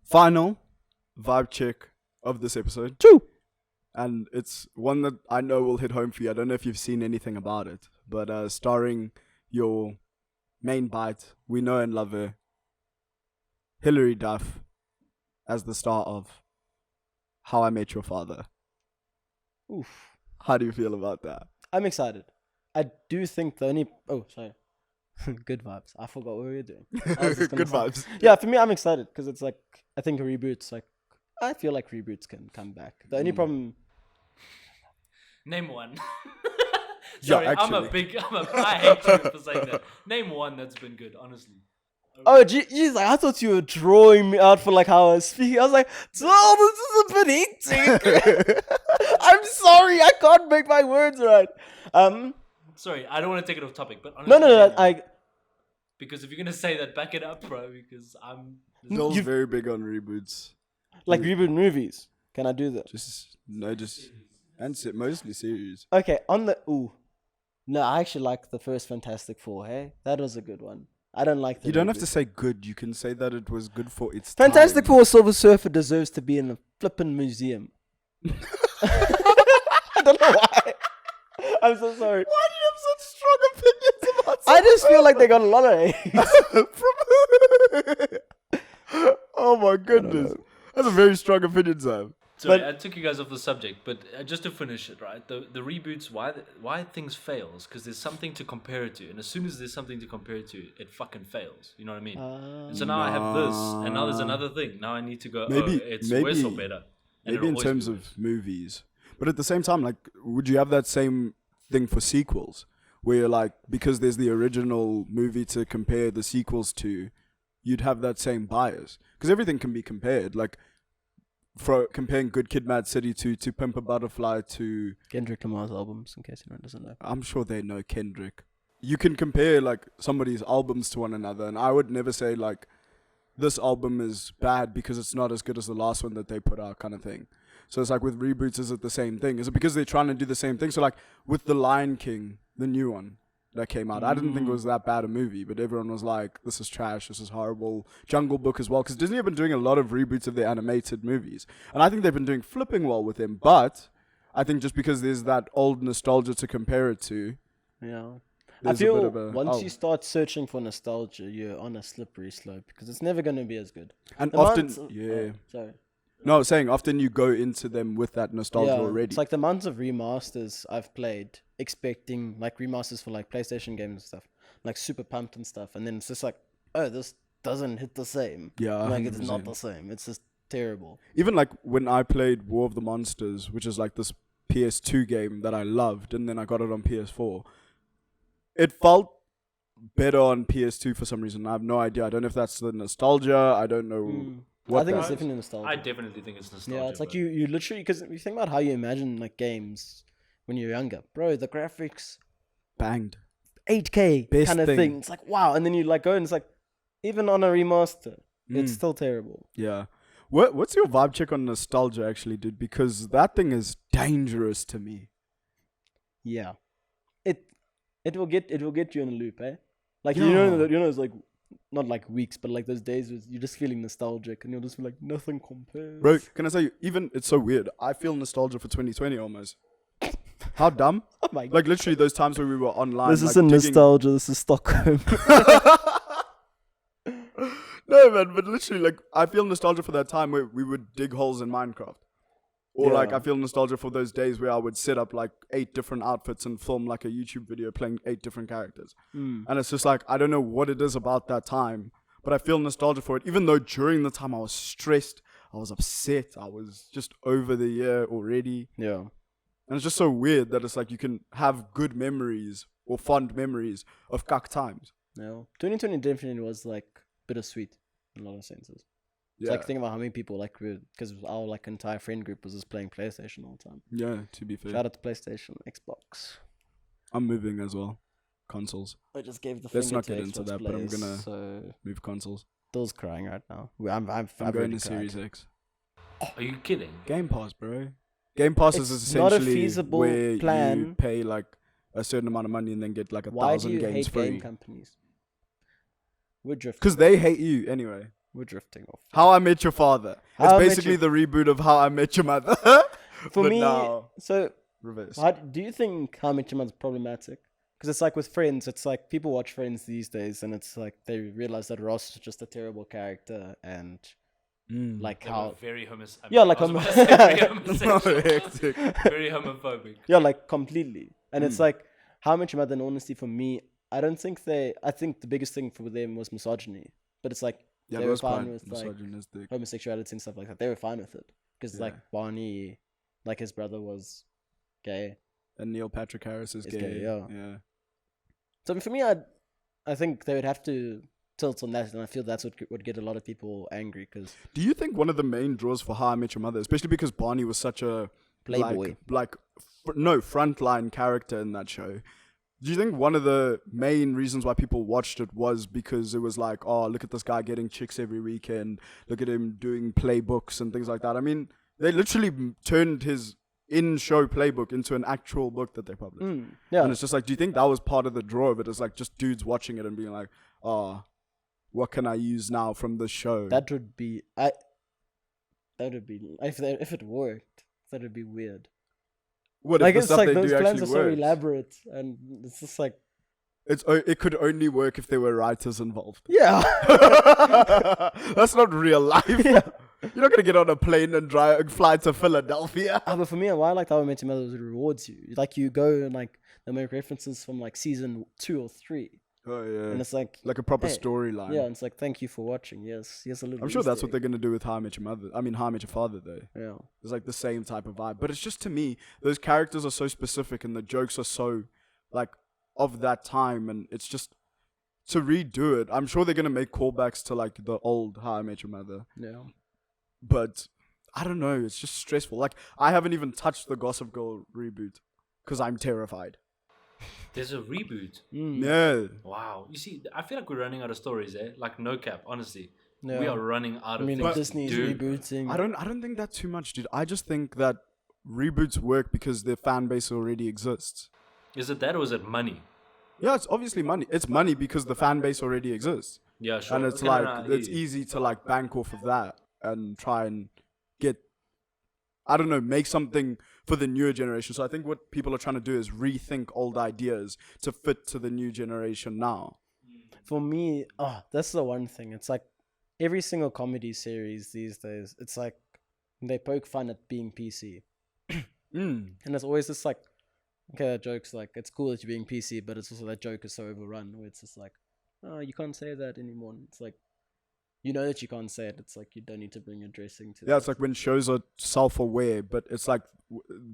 final vibe check of this episode. True. And it's one that I know will hit home for you. I don't know if you've seen anything about it, but starring your main bite, we know and love her, Hilary Duff, as the star of How I Met Your Father. Oof. How do you feel about that? I'm excited. I do think the only... Oh, sorry. Good vibes. I forgot what we were doing. Good vibes. Yeah, for me, I'm excited because it's like, I think reboots, like, I feel like reboots can come back. The only problem... Name one. Yeah, Sorry, actually. I hate you for saying that. Name one that's been good, honestly. Oh, jeez, like, I thought you were drawing me out for like how I was speaking. I was like, oh, this is a bit hectic. I'm sorry, I can't make my words right. Sorry, I don't want to take it off topic, but honestly, No, because if you're gonna say that, back it up, bro. Because I'm Bill's very big on reboots. like reboot movies. Can I do that? Mostly series. Okay, on the no, I actually like the first Fantastic Four. Hey, that was a good one. I don't like the. You don't have reboot. to say good. You can say that it was good for its Fantastic time. Four Silver Surfer deserves to be in a flippin' museum. I don't know why. I'm so sorry. Why do you have such strong opinions about I just feel like they got a lot of hate. Oh my goodness. That's a very strong opinion, Sam. sorry, I took you guys off the subject, but just to finish it, right? The reboots, why things fails? Because there's something to compare it to, and as soon as there's something to compare it to, it fucking fails. You know what I mean? And so now I have this, and now there's another thing. Now I need to go. It's worse or better. And Maybe in it'll always terms be of worse. movies, but at the same time, like, would you have that same thing for sequels, where you're like, because there's the original movie to compare the sequels to, you'd have that same bias because everything can be compared, like. For comparing Good Kid, Mad City to Pimp a Butterfly to... Kendrick Lamar's albums, in case anyone doesn't know. I'm sure they know Kendrick. You can compare, like, somebody's albums to one another, and I would never say, like, this album is bad because it's not as good as the last one that they put out, kind of thing. So it's like with reboots, is it the same thing? Is it because they're trying to do the same thing? So, like, with The Lion King, the new one that came out, I didn't think it was that bad a movie, but everyone was like, this is trash, this is horrible. Jungle Book as well, because Disney have been doing a lot of reboots of their animated movies, and I think they've been doing flipping well with them, but I think just because there's that old nostalgia to compare it to, Yeah. I there's feel a bit of a... once you start searching for nostalgia, you're on a slippery slope because it's never going to be as good. And The often, amount of- yeah. Sorry. No, I was saying, often you go into them with that nostalgia Yeah, already. it's like the amounts of remasters I've played, expecting like remasters for like PlayStation games and stuff, like super pumped and stuff, and then it's just like, oh, this doesn't hit the same. Yeah, like it's 100%. not the same. It's just terrible. Even like when I played War of the Monsters, which is like this PS2 game that I loved, and then I got it on PS4, it felt better on PS2 for some reason. I have no idea. I don't know if that's the nostalgia. I don't know what I think it's that is. definitely nostalgia. I definitely think it's nostalgia. Yeah, it's like bro. you literally, because you think about how you imagine like games when you're younger, bro. The graphics, Banged. 8K Best kind of thing. thing. It's like wow, and then you like go and it's like, even on a remaster, it's Mm. still terrible. Yeah. What's your vibe check on nostalgia actually, dude? Because that thing is dangerous to me. Yeah, it will get you in a loop, eh? Like Yeah. it's like not like weeks, but like those days where you're just feeling nostalgic and you'll just be like nothing compares. Bro, can I say, even, it's so weird. I feel nostalgia for 2020 almost. How dumb? Oh my god, Like, literally, those times where we were online. this like, isn't digging- nostalgia. This is Stockholm. No, man, but literally, like, I feel nostalgia for that time where we would dig holes in Minecraft. Or, like, Yeah. I feel nostalgia for those days where I would set up, like, 8 different outfits and film, like, a YouTube video playing 8 different characters. And it's just, like, I don't know what it is about that time, but I feel nostalgia for it. Even though during the time I was stressed, I was upset, I was just over the year already. Yeah. And it's just so weird that it's, like, you can have good memories or fond memories of cuck times. No. 2020 definitely was like bittersweet in a lot of senses. It's like think about how many people like because our like entire friend group was just playing PlayStation all the time. Yeah, to be fair. Shout out to PlayStation, Xbox. I'm moving as well. Consoles. I just gave the Let's finger not to get into Xbox that, but I'm players, gonna So move consoles. Dill's crying right now. I'm I'm I've going already to cried. Series X. Are you kidding? Game Pass, bro. Game Pass is It's not a essentially feasible where you plan. pay like a certain amount of money and then get like Why do 1,000 you games hate free. game companies? We're drifting. Because they hate you anyway. We're drifting off. How I Met Your Father. How It's I Met basically Your- the reboot of How I Met Your Mother. For But me, now, so reverse. do you think How I Met Your Mother is problematic? Because it's like with Friends, it's like people watch Friends these days, and it's like they realize that Ross is just a terrible character, and like They were how very Yeah, like I was about to say very homosexual. Hectic. Very homophobic. yeah, like completely. And it's like How I Met Your Mother, in honesty, for me, I think the biggest thing for them was misogyny, but it's like Yeah, they that were was fine quite with like misogynistic. homosexuality and stuff like that. They were fine with it because like Yeah. Barney, like his brother was gay. And Neil Patrick Harris is gay. yeah. So for me, I think they would have to tilt on that, and I feel that's what would get a lot of people angry because Do you think one of the main draws for How I Met Your Mother, especially because Barney was such a Playboy. frontline character in that show? Do you think one of the main reasons why people watched it was because it was like, oh, look at this guy getting chicks every weekend, look at him doing playbooks and things like that? I mean, they literally turned his in-show playbook into an actual book that they published. yeah, And it's just like, do you think that was part of the draw of it? It's like just dudes watching it and being like, oh, what can I use now from the show? that would be if it worked, that would be weird. What Like if the it's stuff like they those do plans are actually so works? elaborate, and it's just like It could only work if there were writers involved. yeah, That's not real life. You're not gonna get on a plane and fly to Philadelphia. But for me, why I like How I Met Your Mother is it rewards you. Like you go and like they make references from like season 2 or 3, Oh yeah, and it's like like a proper hey, storyline. yeah, and it's like thank you for watching. Yes, a little. I'm sure that's what Easter they're gonna do with How I Met Your Mother. I mean, How I Met Your Father, though. egg. Yeah. It's like the same type of vibe. But it's just, to me, those characters are so specific and the jokes are so, like, of that time. And it's just, to redo it, I'm sure they're going to make callbacks to, like, the old How I Met Your Mother. Yeah. But, I don't know, it's just stressful. Like, I haven't even touched the Gossip Girl reboot because I'm terrified. There's a reboot. Yeah. Wow. You see, I feel like we're running out of stories, eh? Like, no cap, honestly. Yeah. We are running out I of mean, things Disney's to do. rebooting. I don't think that too much, dude. I just think that reboots work because their fan base already exists. Is it that or is it money? Yeah, it's obviously money. It's money because the fan base already exists. Yeah, sure. And it's Okay, like, no, I hear it's you. easy to like bank off of that and try and get, I don't know, make something for the newer generation. So I think what people are trying to do is rethink old ideas to fit to the new generation now. For me, that's the one thing. It's like every single comedy series these days, it's like they poke fun at being PC. And it's always just like, okay, that joke's like, it's cool that you're being PC, but it's also that joke is so overrun where it's just like, oh, you can't say that anymore. It's like, you know that you can't say it. It's like, you don't need to bring your dressing to Yeah, that. it's like when shows are self-aware, but it's like,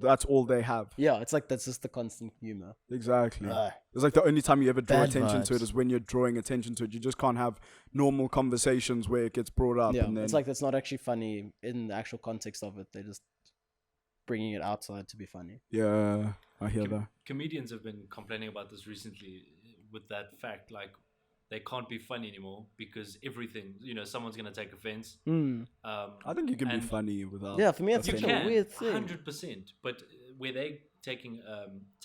that's all they have. Yeah, it's like, that's just the constant humor. Exactly. Ah. It's like the only time you ever draw Bad attention to it vibes. is when you're drawing attention to it. You just can't have normal conversations where it gets brought up. Yeah, And then, it's like, that's not actually funny in the actual context of it. They're just bringing it outside to be funny. yeah, I hear that. Comedians have been complaining about this recently with that fact. Like, they can't be funny anymore because everything, someone's going to take offense. I think you can be and funny without. Yeah, for me, it's You such a can, weird thing. 100%. But where they taking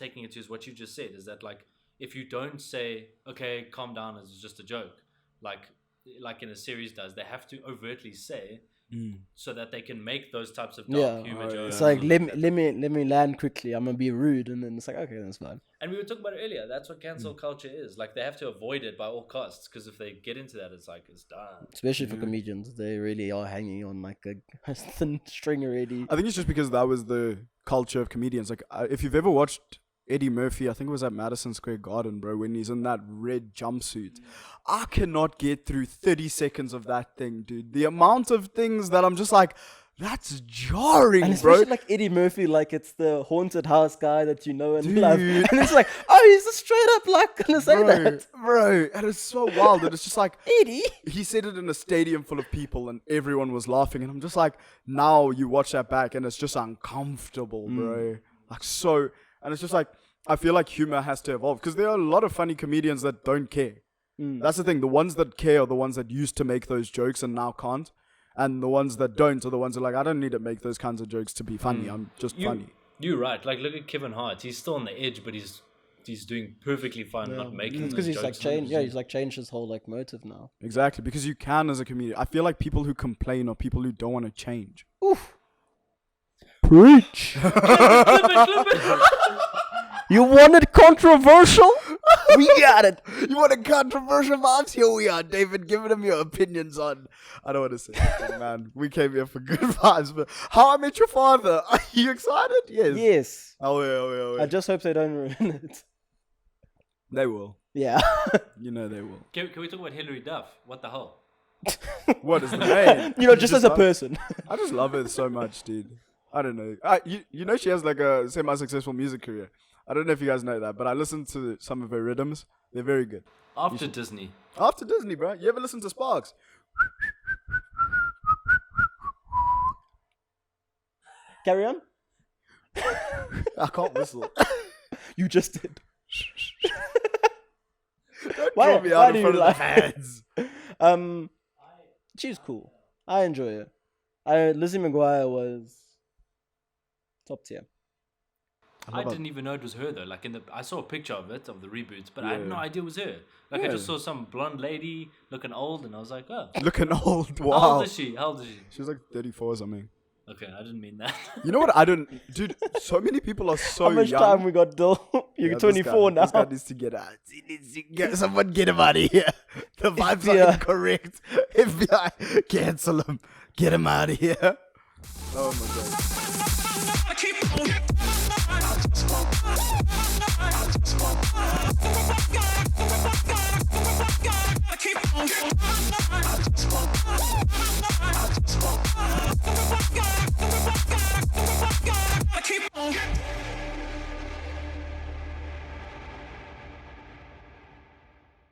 it to is what you just said, is that like, if you don't say, okay, calm down, it's just a joke, like in a series does, they have to overtly say, so that they can make those types of dark humor Oh, jokes. It's like and let that. me land quickly. I'm gonna be rude, and then it's like okay, that's fine. And we were talking about it earlier. That's what cancel culture is. Like, they have to avoid it by all costs, because if they get into that, it's like, it's done. Especially for comedians, they really are hanging on like a thin string already. I think it's just because that was the culture of comedians. Like, if you've ever watched Eddie Murphy, I think it was at Madison Square Garden, bro, when he's in that red jumpsuit. I cannot get through 30 seconds of that thing, dude. The amount of things that I'm just like, that's jarring, And bro. especially like Eddie Murphy, like it's the haunted house guy that you know and Dude. love, and it's like, oh, he's just straight up like gonna say that. Bro, and it's so wild. And it's just like, Eddie. he said it in a stadium full of people and everyone was laughing. And I'm just like, now you watch that back and it's just uncomfortable, bro. Like, so, and it's just like, I feel like humor has to evolve because there are a lot of funny comedians that don't care. That's the thing. The ones that care are the ones that used to make those jokes and now can't. And the ones that don't are the ones that are like, I don't need to make those kinds of jokes to be funny. I'm just funny. You're right. Like, look at Kevin Hart. He's still on the edge, but he's he's doing perfectly fine not making It's because those he's like jokes. changed. Yeah, he's like changed his whole like motive now. Exactly, because you can as a comedian. I feel like people who complain are people who don't want to change. Oof. Preach. Clip it. You wanted controversial? We got it. You want a controversial vibes? Here we are, David, giving them your opinions on. I don't want to say anything, man. We came here for good vibes, but How I Met Your Father. Are you excited? Yes. Yes. Oh, wait. I just hope they don't ruin it. They will. Yeah. You know they will. Can we talk about Hilary Duff? What the hell? What is the name? You know, just as a love- person. I just love her so much, dude. I don't know. You know she has like a semi-successful music career. I don't know if you guys know that, but I listened to some of her rhythms. They're very good. After Disney. After Disney, bro. You ever listen to Sparks? Carry on. I can't whistle. You just did. Don't Why- draw me why out do in you front of the like- fans. She's cool. I enjoy her. Lizzie McGuire was top tier. I didn't even know it was her though. Like I saw a picture of it, of the reboots, but I had no Yeah. idea it was her. Like I just saw some blonde lady looking old, and I was like, oh. Looking old. How Wow. old is she? How old is she? She was like 34 or something. Okay, I didn't mean that. You know what? I don't. Dude, so many people are so How much young. time we got, Dill? You're Yeah, 24 now. This guy needs to get out. He needs to get someone. Get him out of here. The vibes FBI. are incorrect. FBI, cancel him. Get him out of here. Oh my god. I keep on